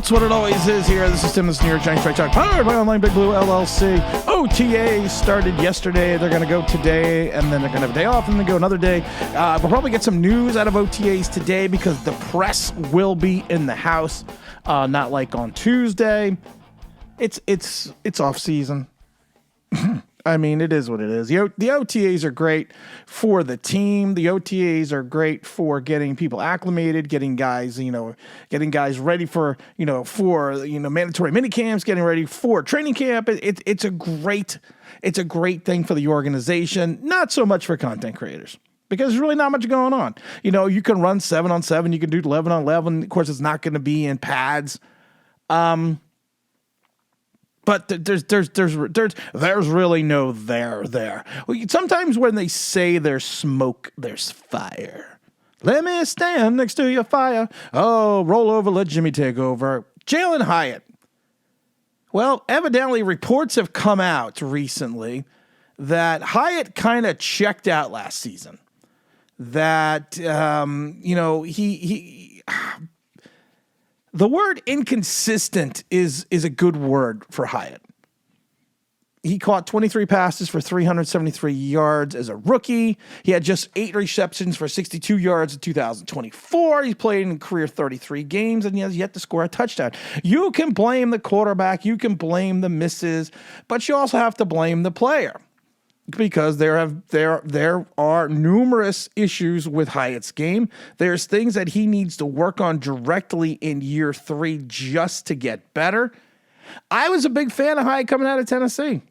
It's what it always is here. This is Tim, this New York Giants Straight Talk, powered by Online Big Blue LLC. OTA started yesterday. They're going to go today, and then they're going to have a day off, and then go another day. We'll probably get some news out of OTAs today because the press will be in the house, not like on Tuesday. It's off season. I mean, it is what it is. The OTAs are great for the team. The OTAs are great for getting people acclimated, getting guys ready for mandatory mini camps, getting ready for training camp. It's a great thing for the organization. Not so much for content creators because there's really not much going on. You can run 7-on-7, you can do 11-on-11. Of course, it's not going to be in pads. But there's really no there. Sometimes when they say there's smoke, there's fire. Let me stand next to your fire. Oh, roll over, let Jimmy take over. Jalin Hyatt. Well, evidently reports have come out recently that Hyatt kind of checked out last season. That, the word inconsistent is a good word for Hyatt. He caught 23 passes for 373 yards as a rookie. He had just 8 receptions for 62 yards in 2024. He's played in career 33 games, and he has yet to score a touchdown. You can blame the quarterback. You can blame the misses, but you also have to blame the player. Because there are numerous issues with Hyatt's game. There's things that he needs to work on directly in year 3 just to get better. I was a big fan of Hyatt coming out of Tennessee.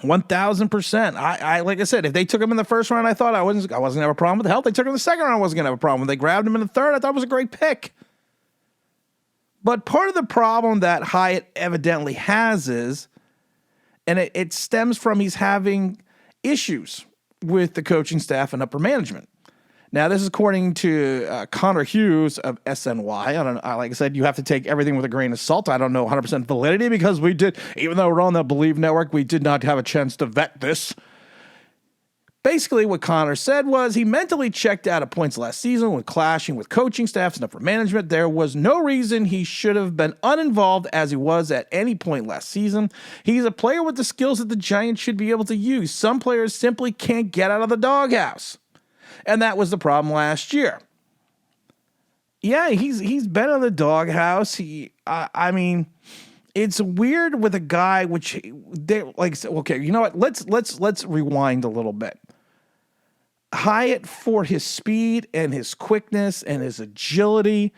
1,000%. I like I said, if they took him in the first round, I thought I wasn't gonna have a problem with the health. They took him in the second round, I wasn't gonna have a problem. When they grabbed him in the third, I thought it was a great pick. But part of the problem that Hyatt evidently has is, and it stems from he's having issues with the coaching staff and upper management. Now, this is according to Connor Hughes of SNY. Like I said, you have to take everything with a grain of salt. I don't know 100% validity because we did, even though we're on the Believe Network, we did not have a chance to vet this. Basically, what Connor said was he mentally checked out at points last season when clashing with coaching staffs and upper management. There was no reason he should have been uninvolved as he was at any point last season. He's a player with the skills that the Giants should be able to use. Some players simply can't get out of the doghouse. And that was the problem last year. Yeah, he's been in the doghouse. I mean, it's weird with a guy which okay, you know what? Let's rewind a little bit. Hyatt, for his speed and his quickness and his agility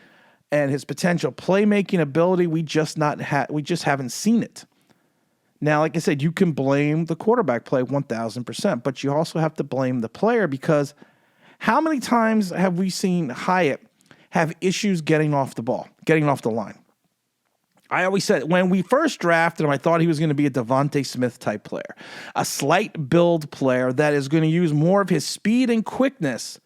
and his potential playmaking ability, we just haven't seen it. Now, like I said, you can blame the quarterback play 1,000%, but you also have to blame the player because how many times have we seen Hyatt have issues getting off the ball, getting off the line? I always said when we first drafted him, I thought he was going to be a Devontae Smith type player, a slight build player that is going to use more of his speed and quickness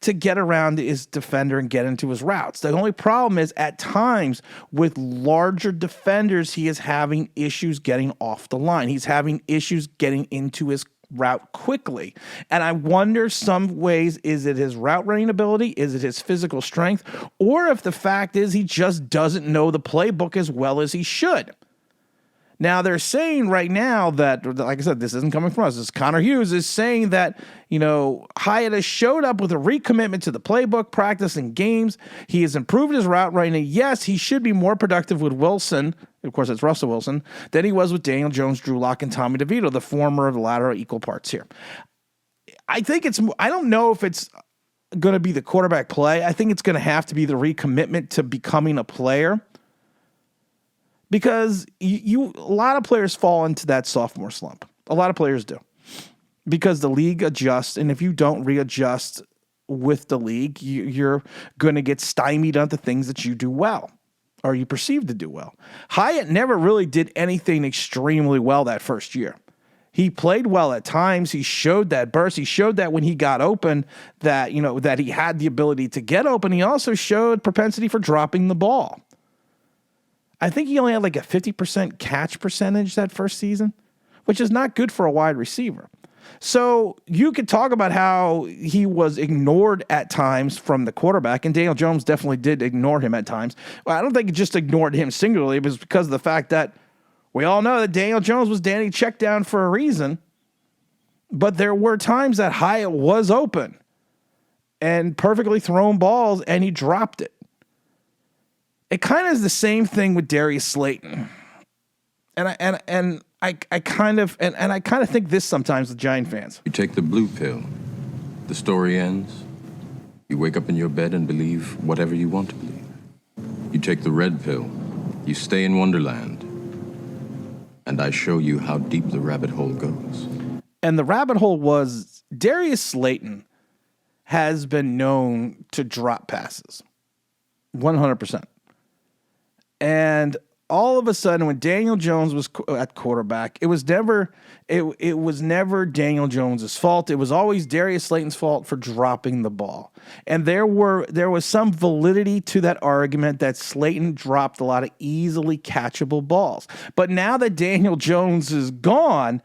to get around his defender and get into his routes. The only problem is at times with larger defenders, he is having issues getting off the line. He's having issues getting into his route quickly. And I wonder some ways, is it his route running ability? Is it his physical strength? Or if the fact is he just doesn't know the playbook as well as he should. Now, they're saying right now that, like I said, this isn't coming from us. This is Connor Hughes is saying that, Hyatt has showed up with a recommitment to the playbook, practice, and games. He has improved his route running. Yes, he should be more productive with Wilson. Of course, it's Russell Wilson, than he was with Daniel Jones, Drew Lock, and Tommy DeVito. The former of the latter are equal parts here. I don't know if it's going to be the quarterback play. I think it's going to have to be the recommitment to becoming a player. Because a lot of players fall into that sophomore slump. A lot of players do. Because the league adjusts, and if you don't readjust with the league, you're going to get stymied on the things that you do well, or you perceive to do well. Hyatt never really did anything extremely well that first year. He played well at times. He showed that burst. He showed that when he got open, that that he had the ability to get open. He also showed propensity for dropping the ball. I think he only had like a 50% catch percentage that first season, which is not good for a wide receiver. So you could talk about how he was ignored at times from the quarterback, and Daniel Jones definitely did ignore him at times. Well, I don't think it just ignored him singularly. It was because of the fact that we all know that Daniel Jones was Danny Checkdown for a reason. But there were times that Hyatt was open and perfectly thrown balls, and he dropped it. It kind of is the same thing with Darius Slayton. And I kind of think this sometimes with Giant fans. You take the blue pill, the story ends. You wake up in your bed and believe whatever you want to believe. You take the red pill, you stay in Wonderland, and I show you how deep the rabbit hole goes. And the rabbit hole was Darius Slayton has been known to drop passes 100%. And all of a sudden, when Daniel Jones was at quarterback, it was never Daniel Jones's fault. It was always Darius Slayton's fault for dropping the ball. And there was some validity to that argument that Slayton dropped a lot of easily catchable balls. But now that Daniel Jones is gone,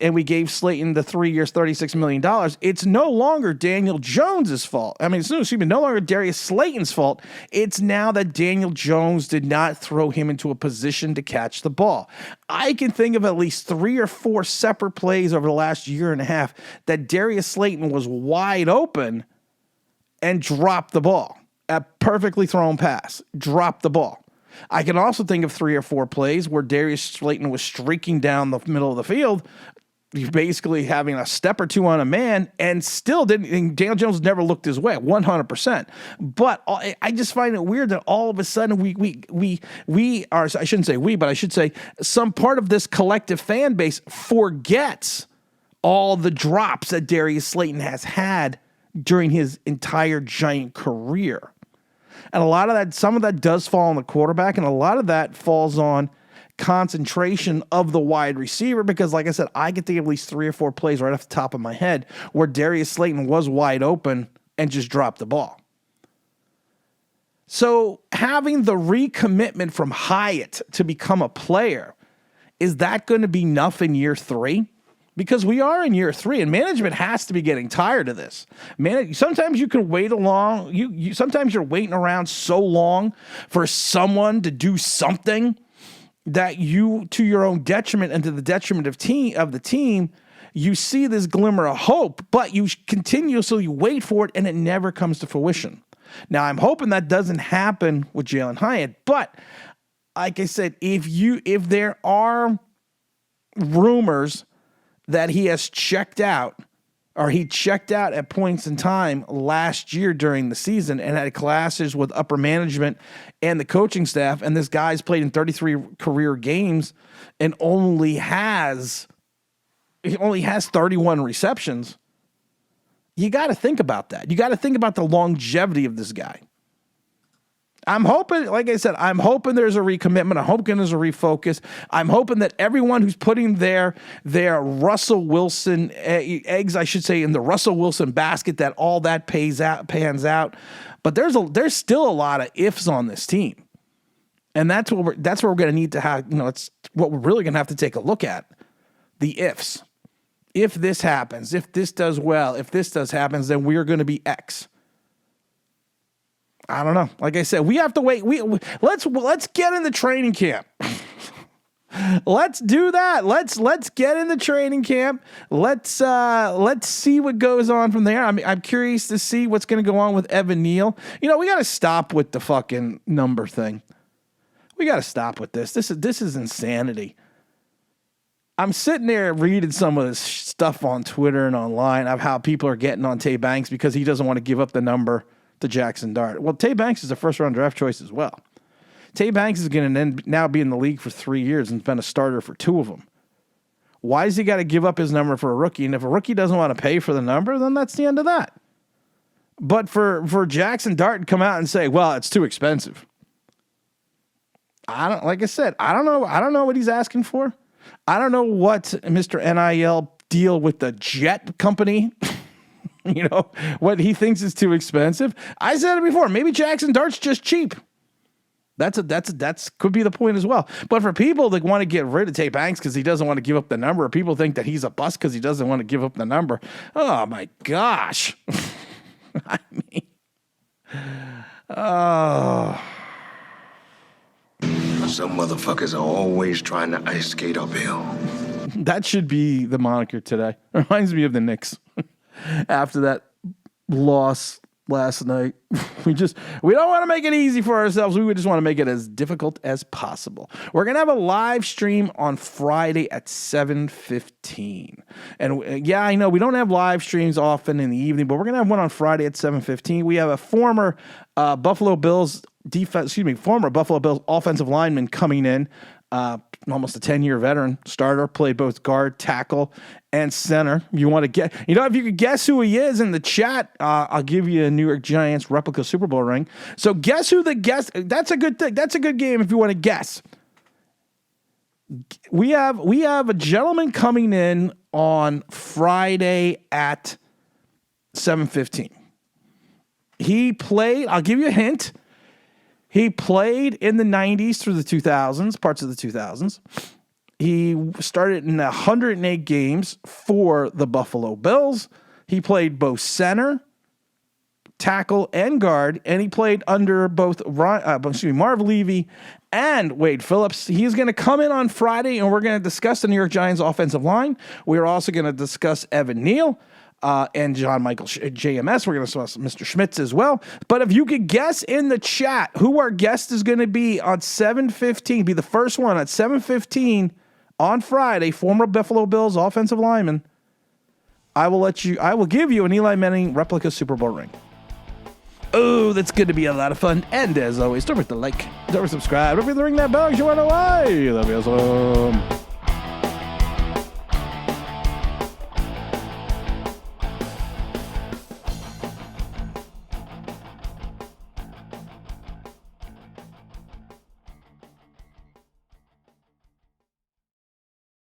and we gave Slayton the 3 years, $36 million. It's no longer Daniel Jones's fault. I mean, no longer Darius Slayton's fault. It's now that Daniel Jones did not throw him into a position to catch the ball. I can think of at least 3 or 4 separate plays over the last year and a half that Darius Slayton was wide open and dropped the ball. A perfectly thrown pass, dropped the ball. I can also think of 3 or 4 plays where Darius Slayton was streaking down the middle of the field, basically having a step or two on a man, and still didn't. Daniel Jones never looked his way, 100%. But I just find it weird that all of a sudden we are. I shouldn't say we, but I should say some part of this collective fan base forgets all the drops that Darius Slayton has had during his entire Giant career. And a lot of that, some of that does fall on the quarterback, and a lot of that falls on concentration of the wide receiver, because like I said, I can think of at least 3 or 4 plays right off the top of my head where Darius Slayton was wide open and just dropped the ball. So having the recommitment from Hyatt to become a player, is that going to be enough in year 3? Because we are in year 3, and management has to be getting tired of this. Sometimes you can wait along. Sometimes you're waiting around so long for someone to do something that you, to your own detriment and to the detriment of the team, you see this glimmer of hope, but you continuously wait for it, and it never comes to fruition. Now, I'm hoping that doesn't happen with Jalin Hyatt, but like I said, if there are rumors that he has checked out, or he checked out at points in time last year during the season and had clashes with upper management and the coaching staff, and this guy's played in 33 career games and only has 31 receptions, you got to think about that. You got to think about the longevity of this guy. I'm hoping, like I said, I'm hoping there's a recommitment. I'm hoping there's a refocus. I'm hoping that everyone who's putting their Russell Wilson eggs, I should say, in the Russell Wilson basket, that all that pans out. But there's still a lot of ifs on this team, and that's what we're going to need to have. It's what we're really going to have to take a look at, the ifs. If this happens, if this does well, if this does happens, then we're going to be X. I don't know. Like I said, we have to wait. Let's get in the training camp. Let's do that. Let's get in the training camp. Let's see what goes on from there. I'm curious to see what's going to go on with Evan Neal. We got to stop with the fucking number thing. We got to stop with this. This is insanity. I'm sitting there reading some of this stuff on Twitter and online of how people are getting on Tay Banks because he doesn't want to give up the number to Jackson Dart. Well, Tay Banks is a first-round draft choice as well. Tay Banks is going to now be in the league for 3 years and been a starter for 2 of them. Why does he got to give up his number for a rookie? And if a rookie doesn't want to pay for the number, then that's the end of that. But for Jackson Dart to come out and say, well, it's too expensive. Like I said, I don't know what he's asking for. I don't know what Mr. NIL deal with the jet company what he thinks is too expensive. I said it before. Maybe Jackson Dart's just cheap. That's could be the point as well. But for people that want to get rid of Tay Banks because he doesn't want to give up the number, or people think that he's a bust because he doesn't want to give up the number. Oh my gosh. I mean, Some motherfuckers are always trying to ice skate uphill. that should be the moniker today. Reminds me of the Knicks after that loss last night. We don't want to make it easy for ourselves. We just want to make it as difficult as possible. We're going to have a live stream on Friday at 7:15. And yeah, I know we don't have live streams often in the evening, but we're going to have one on Friday at 7:15. We have a former Buffalo Bills offensive lineman coming in, almost a 10-year veteran starter, played both guard, tackle, and center. You want to get, if you could guess who he is in the chat, I'll give you a New York Giants replica Super Bowl ring. So guess who that's a good thing. That's a good game if you want to guess. We have a gentleman coming in on Friday at 7:15. He played, I'll give you a hint. He played in the 90s through the 2000s, parts of the 2000s. He started in 108 games for the Buffalo Bills. He played both center, tackle, and guard, and he played under both Marv Levy and Wade Phillips. He's going to come in on Friday, and we're going to discuss the New York Giants offensive line. We're also going to discuss Evan Neal. And John Michael JMS. We're going to discuss Mr. Schmitz as well. But if you could guess in the chat who our guest is going to be on 7:15, be the first one at 7:15 on Friday, former Buffalo Bills offensive lineman, I will give you an Eli Manning replica Super Bowl ring. Oh, that's going to be a lot of fun. And as always, don't forget to like, don't forget to subscribe, don't forget to ring that bell because you want to know why. That'd be awesome.